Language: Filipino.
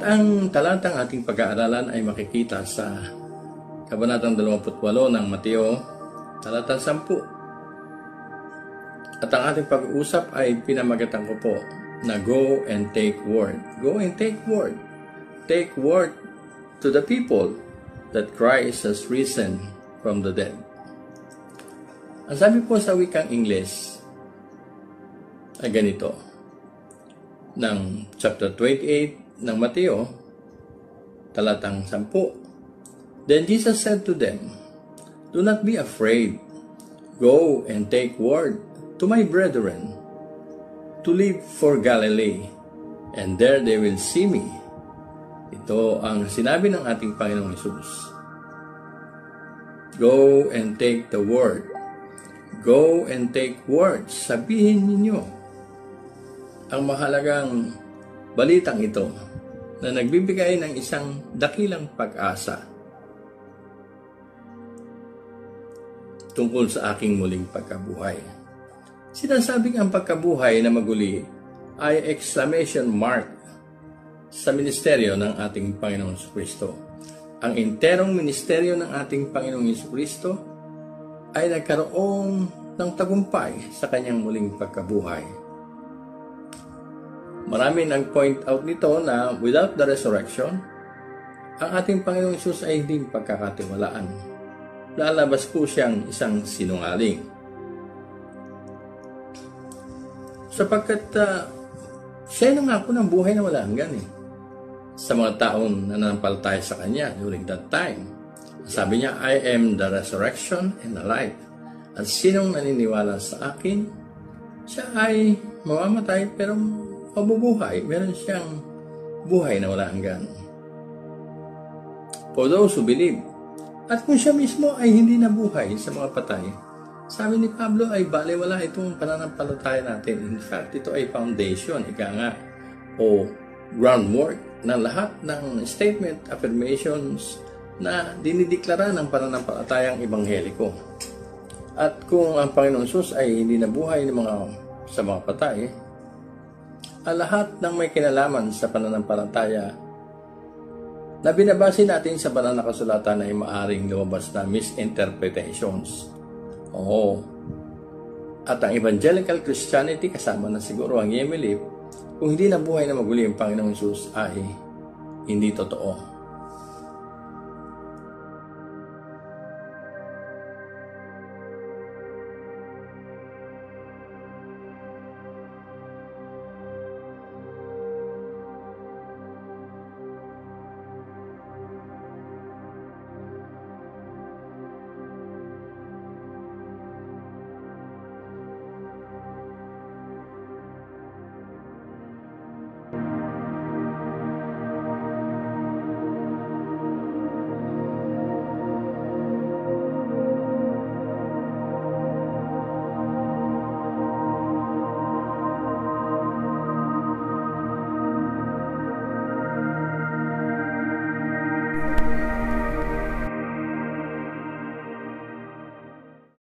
ang talatang ating pag-aaralan ay makikita sa Kabanatang 28 ng Mateo, talatang 10. At ang ating pag-uusap ay pinamagatan ko po na go and take word. Go and take word. Take word to the people that Christ has risen from the dead. Ang sabi po sa wikang English ay ganito, ng chapter 28 ng Mateo, talatang 10. Then Jesus said to them, "Do not be afraid. Go and take word to my brethren to leave for Galilee, and there they will see me." Ito ang sinabi ng ating Panginoong Hesus. Go and take the word. Go and take word. Sabihin ninyo ang mahalagang balitang ito na nagbibigay ng isang dakilang pag-asa tungkol sa aking muling pagkabuhay. Sinasabing ang pagkabuhay na maguli ay exclamation mark sa ministeryo ng ating Panginoong Jesucristo. Ang interong ministeryo ng ating Panginoong Jesucristo ay nagkaroon ng tagumpay sa kanyang muling pagkabuhay. Marami nag-point out nito na without the resurrection, ang ating Panginoong Jesus ay hindi pagkakatiwalaan. Lalabas po siyang isang sinungaling. Sapagkat siya na nga po ng buhay na wala hanggan sa mga taong nananampalataya sa Kanya during that time. Sabi niya, I am the resurrection and the life. At sinong naniniwala sa akin, siya ay mamamatay pero mabubuhay. Meron siyang buhay na wala hanggan. For those who believe. At kung siya mismo ay hindi nabuhay sa mga patay, sabi ni Pablo ay balewala itong pananampalataya natin. In fact, ito ay foundation, ika nga, o groundwork ng lahat ng statement, affirmations na dinideklara ng pananampalatayang ebangheliko. At kung ang Panginoon Jesus ay hindi nabuhay sa mga patay, ang lahat ng may kinalaman sa pananampalataya na binabase natin sa banal na kasulatan ay maaring lumabas na misinterpretations. Oo. At ang evangelical Christianity, kasama na siguro ang Yemelip, kung hindi nabuhay na maguli ang Panginoong Jesus ay hindi totoo.